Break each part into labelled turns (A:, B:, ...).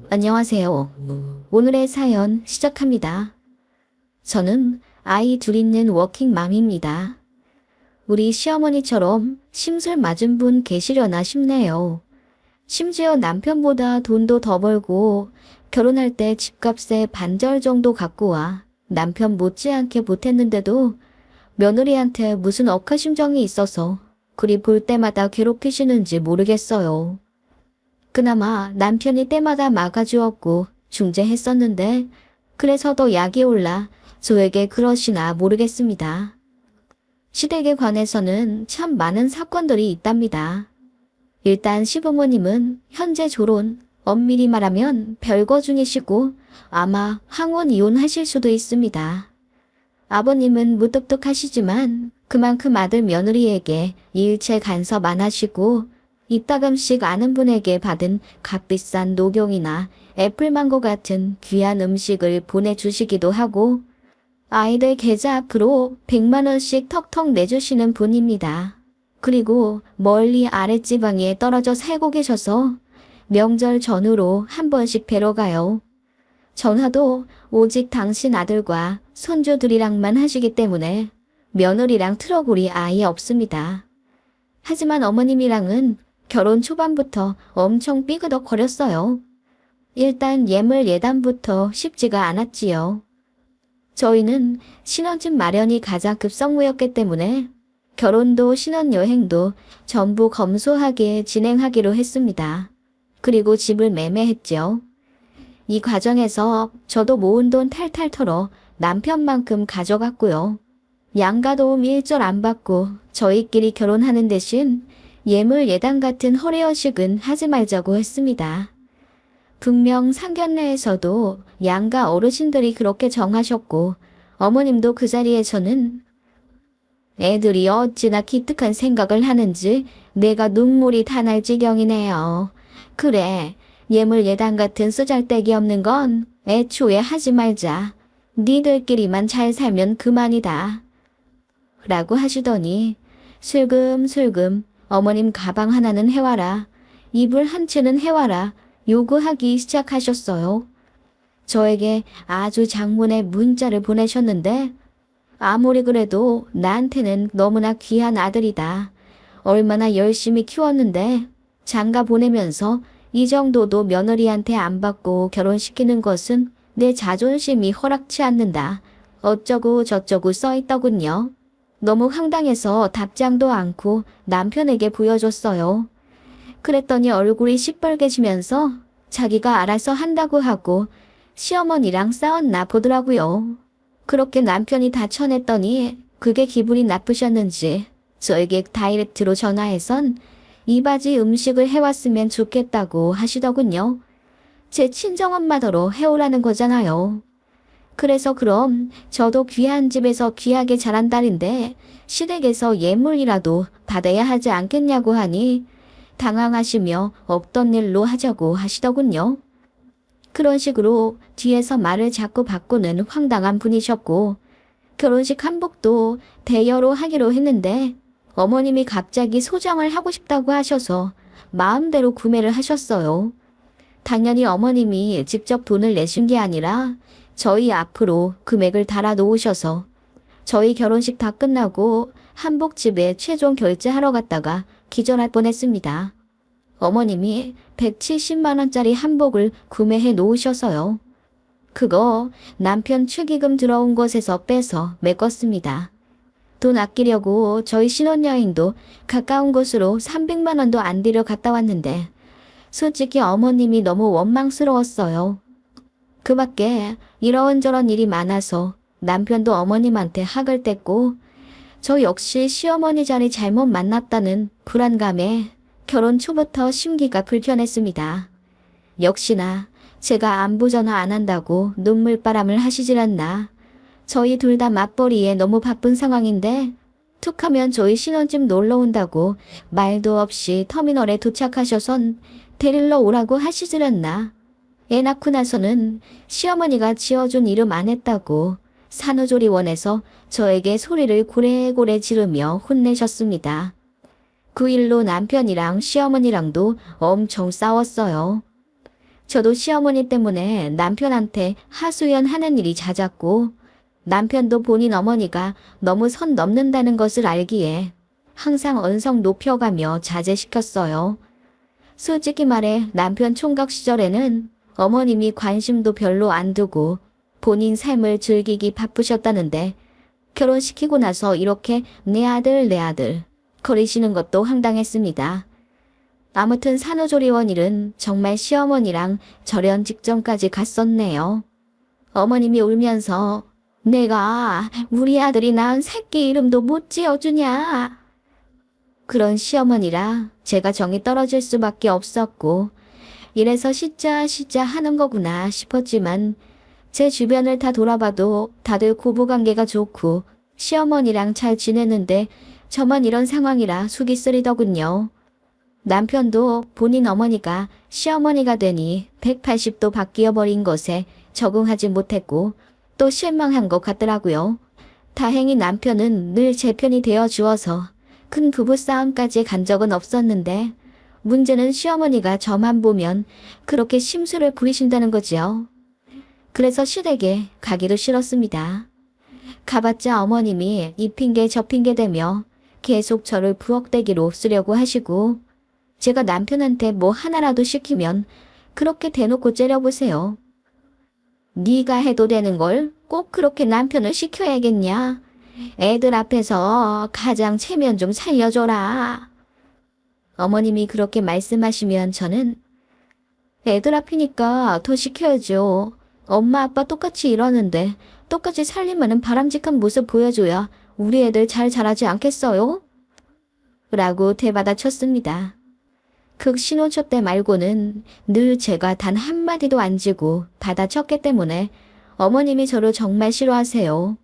A: 안녕하세요. 오늘의 사연 시작합니다. 저는 아이 둘 있는 워킹맘입니다. 우리 시어머니처럼 심술 맞은 분 계시려나 싶네요. 심지어 남편보다 돈도 더 벌고 결혼할 때 집값의 반절 정도 갖고 와 남편 못지않게 보탰는데도 며느리한테 무슨 억하심정이 있어서 그리 볼 때마다 괴롭히시는지 모르겠어요. 그나마 남편이 때마다 막아주었고 중재했었는데 그래서 더 약이 올라 저에게 그러시나 모르겠습니다. 시댁에 관해서는 참 많은 사건들이 있답니다. 일단 시부모님은 현재 졸혼, 엄밀히 말하면 별거 중이시고 아마 황혼 이혼하실 수도 있습니다. 아버님은 무뚝뚝하시지만 그만큼 아들 며느리에게 일체 간섭 안 하시고 이따금씩 아는 분에게 받은 값비싼 녹용이나 애플망고 같은 귀한 음식을 보내주시기도 하고 아이들 계좌 앞으로 100만 원씩 턱턱 내주시는 분입니다. 그리고 멀리 아랫지방에 떨어져 살고 계셔서 명절 전후로 한 번씩 뵈러 가요. 전화도 오직 당신 아들과 손주들이랑만 하시기 때문에 며느리랑 트러블이 아예 없습니다. 하지만 어머님이랑은 결혼 초반부터 엄청 삐그덕거렸어요. 일단 예물 예단부터 쉽지가 않았지요. 저희는 신혼집 마련이 가장 급선무였기 때문에 결혼도 신혼여행도 전부 검소하게 진행하기로 했습니다. 그리고 집을 매매했죠. 이 과정에서 저도 모은 돈 탈탈 털어 남편만큼 가져갔고요. 양가도움 일절 안 받고 저희끼리 결혼하는 대신 예물 예단 같은 허례허식은 하지 말자고 했습니다. 분명 상견례에서도 양가 어르신들이 그렇게 정하셨고 어머님도 그 자리에서는 애들이 어찌나 기특한 생각을 하는지 내가 눈물이 다 날 지경이네요. 그래, 예물 예단 같은 쓰잘데기 없는 건 애초에 하지 말자. 니들끼리만 잘 살면 그만이다. 라고 하시더니 슬금슬금 어머님 가방 하나는 해와라, 이불 한 채는 해와라 요구하기 시작하셨어요. 저에게 아주 장문의 문자를 보내셨는데 아무리 그래도 나한테는 너무나 귀한 아들이다. 얼마나 열심히 키웠는데 장가 보내면서 이 정도도 며느리한테 안 받고 결혼시키는 것은 내 자존심이 허락치 않는다. 어쩌고 저쩌고 써있더군요. 너무 황당해서 답장도 않고 남편에게 보여줬어요. 그랬더니 얼굴이 시뻘개지면서 자기가 알아서 한다고 하고 시어머니랑 싸웠나 보더라고요. 그렇게 남편이 다 쳐냈더니 그게 기분이 나쁘셨는지 저에게 다이렉트로 전화해선 이 바지 음식을 해왔으면 좋겠다고 하시더군요. 제 친정엄마더러 해오라는 거잖아요. 그래서 그럼 저도 귀한 집에서 귀하게 자란 딸인데 시댁에서 예물이라도 받아야 하지 않겠냐고 하니 당황하시며 없던 일로 하자고 하시더군요. 그런 식으로 뒤에서 말을 자꾸 바꾸는 황당한 분이셨고 결혼식 한복도 대여로 하기로 했는데 어머님이 갑자기 소장을 하고 싶다고 하셔서 마음대로 구매를 하셨어요. 당연히 어머님이 직접 돈을 내신 게 아니라 저희 앞으로 금액을 달아 놓으셔서 저희 결혼식 다 끝나고 한복집에 최종 결제하러 갔다가 기절할 뻔했습니다. 어머님이 170만 원짜리 한복을 구매해 놓으셔서요. 그거 남편 축의금 들어온 것에서 빼서 메꿨습니다. 돈 아끼려고 저희 신혼여행도 가까운 곳으로 300만 원도 안 들여 갔다 왔는데 솔직히 어머님이 너무 원망스러웠어요. 그 밖에 이런저런 일이 많아서 남편도 어머님한테 학을 뗐고 저 역시 시어머니 자리 잘못 만났다는 불안감에 결혼 초부터 심기가 불편했습니다. 역시나 제가 안부 전화 안 한다고 눈물바람을 하시질 않나. 저희 둘 다 맞벌이에 너무 바쁜 상황인데 툭하면 저희 신혼집 놀러 온다고 말도 없이 터미널에 도착하셔선 데리러 오라고 하시질 않나. 애 낳고 나서는 시어머니가 지어준 이름 안 했다고 산후조리원에서 저에게 소리를 고래고래 지르며 혼내셨습니다. 그 일로 남편이랑 시어머니랑도 엄청 싸웠어요. 저도 시어머니 때문에 남편한테 하소연하는 일이 잦았고 남편도 본인 어머니가 너무 선 넘는다는 것을 알기에 항상 언성 높여가며 자제시켰어요. 솔직히 말해 남편 총각 시절에는 어머님이 관심도 별로 안 두고 본인 삶을 즐기기 바쁘셨다는데 결혼시키고 나서 이렇게 내 아들 거리시는 것도 황당했습니다. 아무튼 산후조리원 일은 정말 시어머니랑 절연 직전까지 갔었네요. 어머님이 울면서 내가 우리 아들이 낳은 새끼 이름도 못 지어주냐. 그런 시어머니라 제가 정이 떨어질 수밖에 없었고 이래서 시자 하는 거구나 싶었지만 제 주변을 다 돌아봐도 다들 고부관계가 좋고 시어머니랑 잘 지내는데 저만 이런 상황이라 속이 쓰리더군요. 남편도 본인 어머니가 시어머니가 되니 180도 바뀌어 버린 것에 적응하지 못했고 또 실망한 것 같더라고요. 다행히 남편은 늘 제 편이 되어 주어서 큰 부부싸움까지 간 적은 없었는데 문제는 시어머니가 저만 보면 그렇게 심술을 부리신다는 거지요. 그래서 시댁에 가기도 싫었습니다. 가봤자 어머님이 이 핑계 저 핑계 대며 계속 저를 부엌대기로 쓰려고 하시고 제가 남편한테 뭐 하나라도 시키면 그렇게 대놓고 째려보세요. 네가 해도 되는 걸 꼭 그렇게 남편을 시켜야겠냐. 애들 앞에서 가장 체면 좀 살려줘라. 어머님이 그렇게 말씀하시면 저는 애들 앞이니까 더 시켜야죠. 엄마 아빠 똑같이 이러는데 똑같이 살림하는 바람직한 모습 보여줘야 우리 애들 잘 자라지 않겠어요? 라고 대받아쳤습니다. 극 신혼초 때 말고는 늘 제가 단 한마디도 안 지고 받아쳤기 때문에 어머님이 저를 정말 싫어하세요.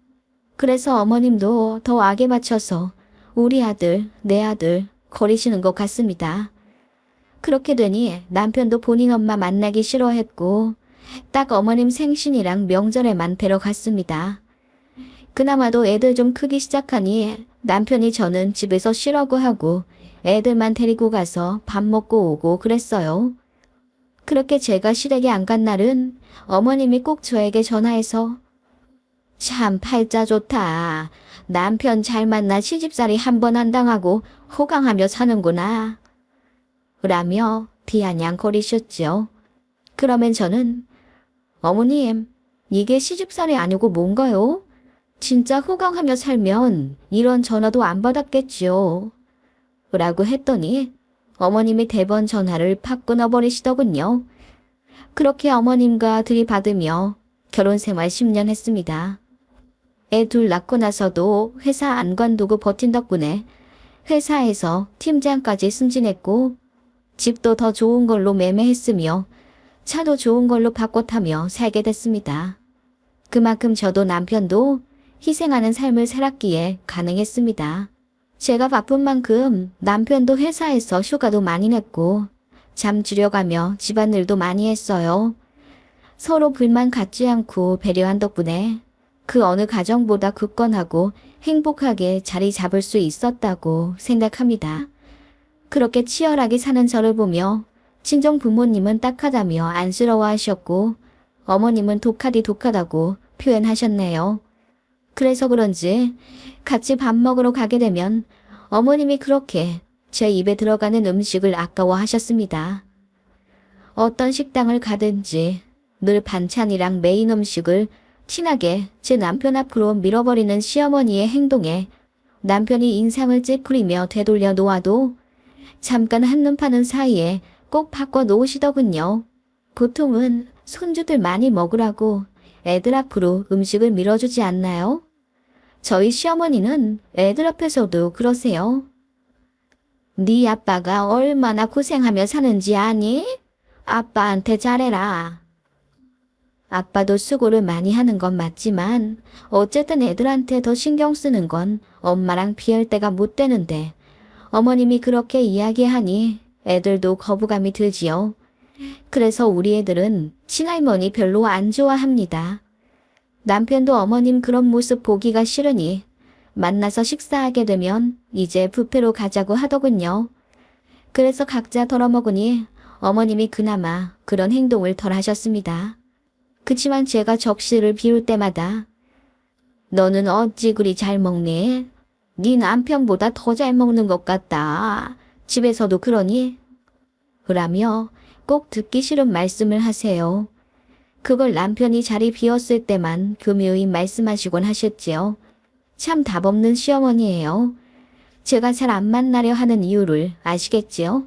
A: 그래서 어머님도 더 악에 맞춰서 우리 아들, 내 아들 거리시는 것 같습니다. 그렇게 되니 남편도 본인 엄마 만나기 싫어했고 딱 어머님 생신이랑 명절에만 뵈러 갔습니다. 그나마도 애들 좀 크기 시작하니 남편이 저는 집에서 쉬라고 하고 애들만 데리고 가서 밥 먹고 오고 그랬어요. 그렇게 제가 시댁에 안 간 날은 어머님이 꼭 저에게 전화해서 참 팔자 좋다. 남편 잘 만나 시집살이 한 번 안 당하고 호강하며 사는구나. 라며 비아냥거리셨죠. 그러면 저는 어머님, 이게 시집살이 아니고 뭔가요? 진짜 호강하며 살면 이런 전화도 안 받았겠지요. 라고 했더니 어머님이 대번 전화를 팍 끊어버리시더군요. 그렇게 어머님과 들이받으며 결혼생활 10년 했습니다. 애 둘 낳고 나서도 회사 안 관두고 버틴 덕분에 회사에서 팀장까지 승진했고 집도 더 좋은 걸로 매매했으며 차도 좋은 걸로 바꿔 타며 살게 됐습니다. 그만큼 저도 남편도 희생하는 삶을 살았기에 가능했습니다. 제가 바쁜 만큼 남편도 회사에서 휴가도 많이 냈고 잠 줄여가며 집안일도 많이 했어요. 서로 불만 갖지 않고 배려한 덕분에 그 어느 가정보다 굳건하고 행복하게 자리 잡을 수 있었다고 생각합니다. 그렇게 치열하게 사는 저를 보며 친정 부모님은 딱하다며 안쓰러워하셨고 어머님은 독하다고 표현하셨네요. 그래서 그런지 같이 밥 먹으러 가게 되면 어머님이 그렇게 제 입에 들어가는 음식을 아까워하셨습니다. 어떤 식당을 가든지 늘 반찬이랑 메인 음식을 친하게 제 남편 앞으로 밀어버리는 시어머니의 행동에 남편이 인상을 찌푸리며 되돌려 놓아도 잠깐 한눈 파는 사이에 꼭 바꿔 놓으시더군요. 보통은 손주들 많이 먹으라고 애들 앞으로 음식을 밀어주지 않나요? 저희 시어머니는 애들 앞에서도 그러세요. 네 아빠가 얼마나 고생하며 사는지 아니? 아빠한테 잘해라. 아빠도 수고를 많이 하는 건 맞지만 어쨌든 애들한테 더 신경 쓰는 건 엄마랑 비할 때가 못 되는데 어머님이 그렇게 이야기하니 애들도 거부감이 들지요. 그래서 우리 애들은 친할머니 별로 안 좋아합니다. 남편도 어머님 그런 모습 보기가 싫으니 만나서 식사하게 되면 이제 뷔페로 가자고 하더군요. 그래서 각자 덜어먹으니 어머님이 그나마 그런 행동을 덜 하셨습니다. 그치만 제가 적시를 비울 때마다 너는 어찌 그리 잘 먹니? 네 남편보다 더 잘 먹는 것 같다. 집에서도 그러니? 라며 꼭 듣기 싫은 말씀을 하세요. 그걸 남편이 자리 비었을 때만 교묘히 말씀하시곤 하셨지요. 참 답없는 시어머니예요. 제가 잘 안 만나려 하는 이유를 아시겠지요?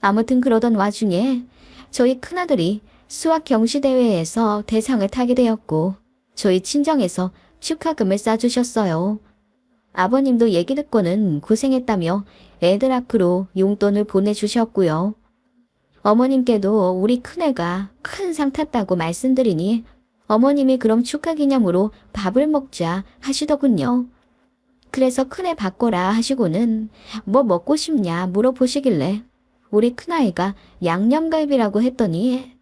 A: 아무튼 그러던 와중에 저희 큰아들이 수학 경시대회에서 대상을 타게 되었고 저희 친정에서 축하금을 싸주셨어요. 아버님도 얘기 듣고는 고생했다며 애들 학교로 용돈을 보내주셨고요. 어머님께도 우리 큰애가 큰 상 탔다고 말씀드리니 어머님이 그럼 축하 기념으로 밥을 먹자 하시더군요. 그래서 큰애 바꿔라 하시고는 뭐 먹고 싶냐 물어보시길래 우리 큰아이가 양념갈비라고 했더니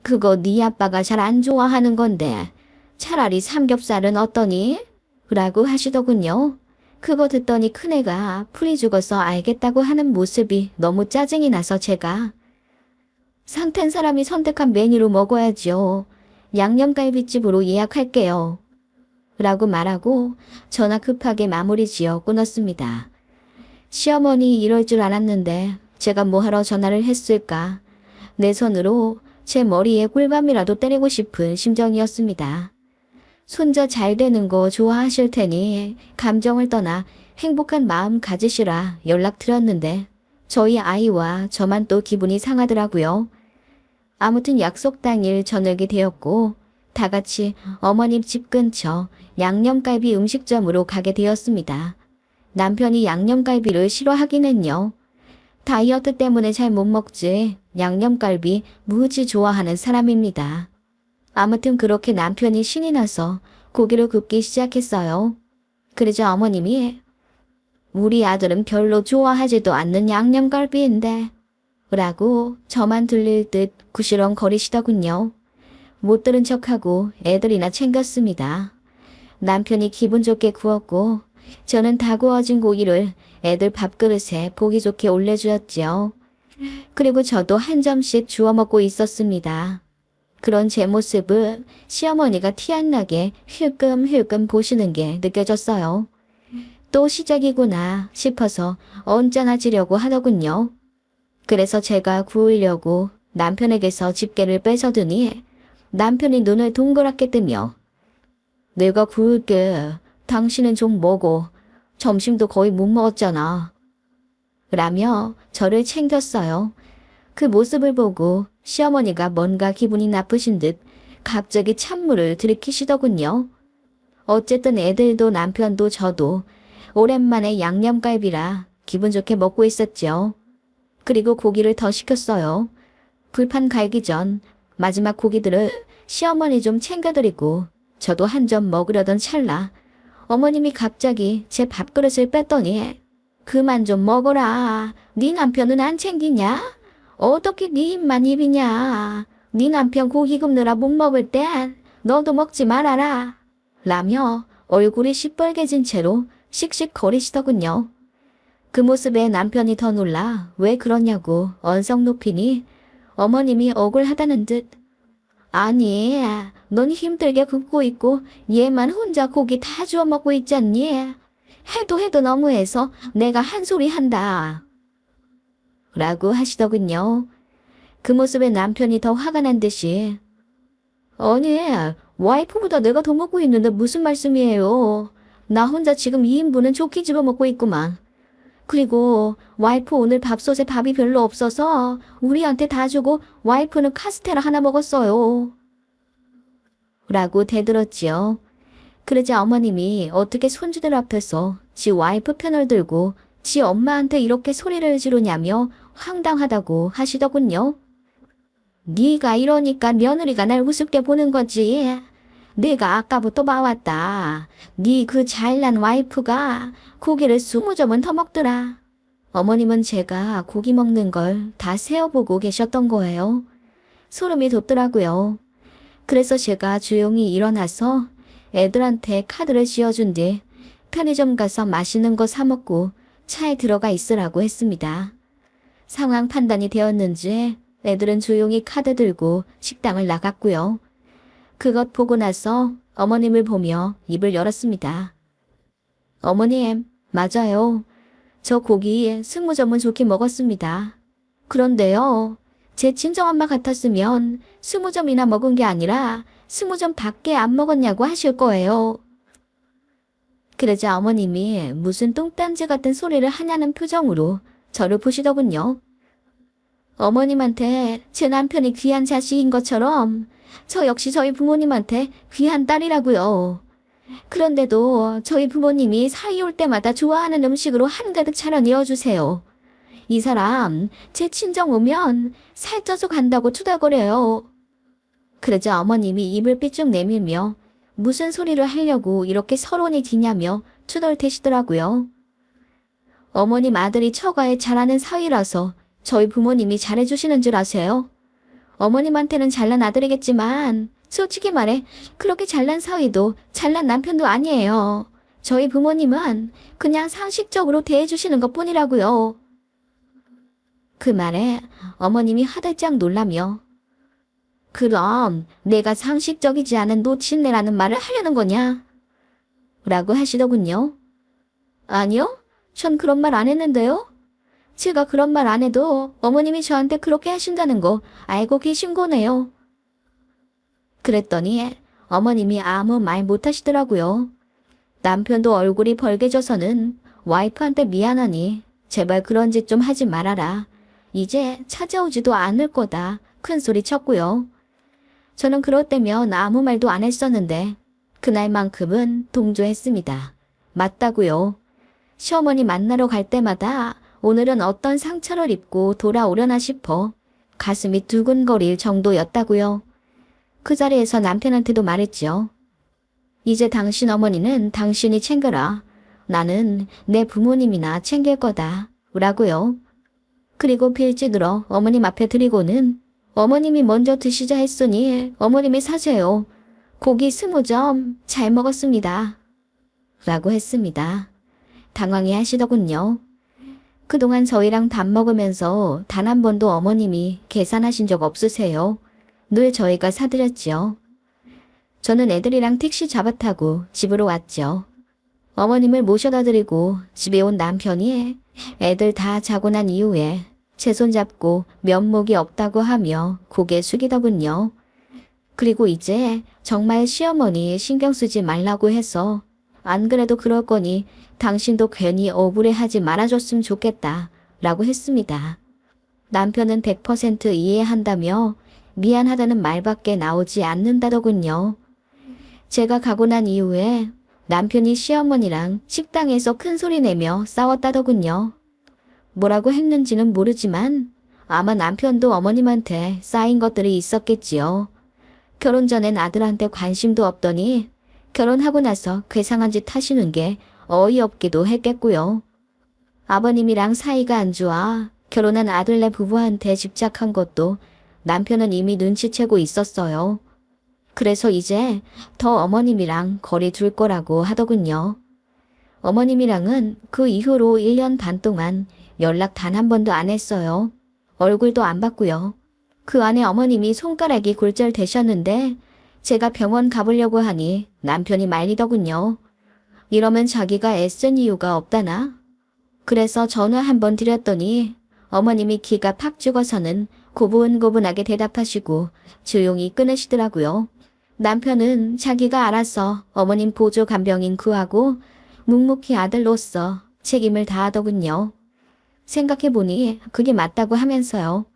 A: 그거 네 아빠가 잘 안 좋아하는 건데 차라리 삼겹살은 어떠니? 라고 하시더군요. 그거 듣더니 큰애가 풀이 죽어서 알겠다고 하는 모습이 너무 짜증이 나서 제가 상태인 사람이 선택한 메뉴로 먹어야지요. 양념갈비집으로 예약할게요. 라고 말하고 전화 급하게 마무리 지어 끊었습니다. 시어머니 이럴 줄 알았는데 제가 뭐하러 전화를 했을까. 내 손으로 제 머리에 꿀밤이라도 때리고 싶은 심정이었습니다. 손자 잘 되는 거 좋아하실 테니 감정을 떠나 행복한 마음 가지시라 연락드렸는데 저희 아이와 저만 또 기분이 상하더라고요. 아무튼 약속 당일 저녁이 되었고 다 같이 어머님 집 근처 양념갈비 음식점으로 가게 되었습니다. 남편이 양념갈비를 싫어하기는요. 다이어트 때문에 잘 못 먹지 양념갈비 무지 좋아하는 사람입니다. 아무튼 그렇게 남편이 신이 나서 고기를 굽기 시작했어요. 그러자 어머님이 우리 아들은 별로 좋아하지도 않는 양념갈비인데 라고 저만 들릴 듯 구시렁거리시더군요. 못 들은 척하고 애들이나 챙겼습니다. 남편이 기분 좋게 구웠고 저는 다 구워진 고기를 애들 밥그릇에 보기 좋게 올려주었지요. 그리고 저도 한 점씩 주워 먹고 있었습니다. 그런 제 모습을 시어머니가 티 안 나게 힐끔힐끔 보시는 게 느껴졌어요. 또 시작이구나 싶어서 언짢아지려고 하더군요. 그래서 제가 구우려고 남편에게서 집게를 뺏어드니 남편이 눈을 동그랗게 뜨며 내가 구울게 당신은 좀 먹어. 점심도 거의 못 먹었잖아. 라며 저를 챙겼어요. 그 모습을 보고 시어머니가 뭔가 기분이 나쁘신 듯 갑자기 찬물을 들이키시더군요. 어쨌든 애들도 남편도 저도 오랜만에 양념갈비라 기분 좋게 먹고 있었죠. 그리고 고기를 더 시켰어요. 불판 갈기 전 마지막 고기들을 시어머니 좀 챙겨드리고 저도 한 점 먹으려던 찰나 어머님이 갑자기 제 밥그릇을 뺐더니 그만 좀 먹어라. 네 남편은 안 챙기냐? 어떻게 네 입만 입이냐? 네 남편 고기 굽느라 못 먹을 땐 너도 먹지 말아라. 라며 얼굴이 시뻘개진 채로 씩씩거리시더군요. 그 모습에 남편이 더 놀라 왜 그러냐고 언성 높이니 어머님이 억울하다는 듯 아니 넌 힘들게 굽고 있고 얘만 혼자 고기 다 주워 먹고 있잖니. 해도 너무해서 내가 한 소리 한다. 라고 하시더군요. 그 모습에 남편이 더 화가 난 듯이 아니 와이프보다 내가 더 먹고 있는데 무슨 말씀이에요. 나 혼자 지금 2인분은 좋게 집어먹고 있구만. 그리고 와이프 오늘 밥솥에 밥이 별로 없어서 우리한테 다 주고 와이프는 카스테라 하나 먹었어요. 라고 대들었지요. 그러자 어머님이 어떻게 손주들 앞에서 지 와이프 편을 들고 지 엄마한테 이렇게 소리를 지르냐며 황당하다고 하시더군요. 네가 이러니까 며느리가 날 우습게 보는 거지. 내가 아까부터 봐왔다. 네 그 잘난 와이프가 고기를 20점은 더 먹더라. 어머님은 제가 고기 먹는 걸 다 세어보고 계셨던 거예요. 소름이 돋더라고요. 그래서 제가 조용히 일어나서 애들한테 카드를 씌워준 뒤 편의점 가서 맛있는 거 사 먹고 차에 들어가 있으라고 했습니다. 상황 판단이 되었는지 애들은 조용히 카드 들고 식당을 나갔고요. 그것 보고 나서 어머님을 보며 입을 열었습니다. 어머님, 맞아요. 저 고기 승무점은 좋게 먹었습니다. 그런데요, 제 친정엄마 같았으면 승무점이나 먹은 게 아니라 승무점 밖에 안 먹었냐고 하실 거예요. 그러자 어머님이 무슨 똥딴지 같은 소리를 하냐는 표정으로 저를 보시더군요. 어머님한테 제 남편이 귀한 자식인 것처럼 저 역시 저희 부모님한테 귀한 딸이라고요. 그런데도 저희 부모님이 사이 올 때마다 좋아하는 음식으로 한가득 차려 내어주세요. 이 사람 제 친정 오면 살쪄서 간다고 투덜거려요. 그러자 어머님이 입을 삐쭉 내밀며 무슨 소리를 하려고 이렇게 서론이 기냐며 투덜대시더라고요. 어머님 아들이 처가에 잘하는 사위라서 저희 부모님이 잘해주시는 줄 아세요? 어머님한테는 잘난 아들이겠지만 솔직히 말해 그렇게 잘난 사위도 잘난 남편도 아니에요. 저희 부모님은 그냥 상식적으로 대해주시는 것뿐이라고요. 그 말에 어머님이 화들짝 놀라며 그럼 내가 상식적이지 않은 노친네라는 말을 하려는 거냐? 라고 하시더군요. 아니요, 전 그런 말 안 했는데요. 제가 그런 말 안 해도 어머님이 저한테 그렇게 하신다는 거 알고 계신 거네요. 그랬더니 어머님이 아무 말 못 하시더라고요. 남편도 얼굴이 벌개져서는 와이프한테 미안하니 제발 그런 짓 좀 하지 말아라. 이제 찾아오지도 않을 거다. 큰 소리 쳤고요. 저는 그럴 때면 아무 말도 안 했었는데 그날만큼은 동조했습니다. 맞다고요. 시어머니 만나러 갈 때마다 오늘은 어떤 상처를 입고 돌아오려나 싶어 가슴이 두근거릴 정도였다고요. 그 자리에서 남편한테도 말했죠. 이제 당신 어머니는 당신이 챙겨라. 나는 내 부모님이나 챙길 거다. 라고요. 그리고 빌지들어 어머님 앞에 드리고는 어머님이 먼저 드시자 했으니 어머님이 사세요. 고기 20점 잘 먹었습니다. 라고 했습니다. 당황해 하시더군요. 그동안 저희랑 밥 먹으면서 단 한 번도 어머님이 계산하신 적 없으세요. 늘 저희가 사드렸지요. 저는 애들이랑 택시 잡아타고 집으로 왔죠. 어머님을 모셔다 드리고 집에 온 남편이 애들 다 자고 난 이후에 제 손 잡고 면목이 없다고 하며 고개 숙이더군요. 그리고 이제 정말 시어머니 신경 쓰지 말라고 해서 안 그래도 그럴 거니 당신도 괜히 억울해하지 말아줬으면 좋겠다 라고 했습니다. 남편은 100% 이해한다며 미안하다는 말밖에 나오지 않는다더군요. 제가 가고 난 이후에 남편이 시어머니랑 식당에서 큰 소리 내며 싸웠다더군요. 뭐라고 했는지는 모르지만 아마 남편도 어머님한테 쌓인 것들이 있었겠지요. 결혼 전엔 아들한테 관심도 없더니 결혼하고 나서 괴상한 짓 하시는 게 어이없기도 했겠고요. 아버님이랑 사이가 안 좋아 결혼한 아들네 부부한테 집착한 것도 남편은 이미 눈치채고 있었어요. 그래서 이제 더 어머님이랑 거리 둘 거라고 하더군요. 어머님이랑은 그 이후로 1년 반 동안 연락 단 한 번도 안 했어요. 얼굴도 안 봤고요. 그 안에 어머님이 손가락이 골절 되셨는데 제가 병원 가보려고 하니 남편이 말리더군요. 이러면 자기가 애쓴 이유가 없다나? 그래서 전화 한 번 드렸더니 어머님이 기가 팍 죽어서는 고분고분하게 대답하시고 조용히 끊으시더라고요. 남편은 자기가 알아서 어머님 보조 간병인 구하고 묵묵히 아들로서 책임을 다하더군요. 생각해보니 그게 맞다고 하면서요.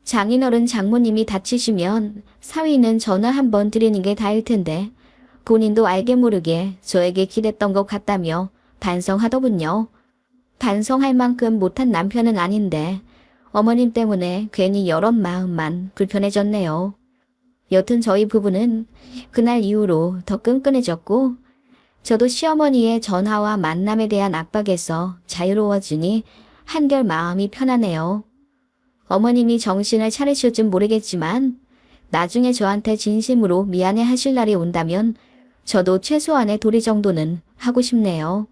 A: 장인어른 장모님이 다치시면 사위는 전화 한 번 드리는 게 다일 텐데 본인도 알게 모르게 저에게 기댔던 것 같다며 반성하더군요. 반성할 만큼 못한 남편은 아닌데 어머님 때문에 괜히 여럿 마음만 불편해졌네요. 여튼 저희 부부는 그날 이후로 더 끈끈해졌고 저도 시어머니의 전화와 만남에 대한 압박에서 자유로워지니 한결 마음이 편하네요. 어머님이 정신을 차리실진 모르겠지만 나중에 저한테 진심으로 미안해 하실 날이 온다면 저도 최소한의 도리 정도는 하고 싶네요.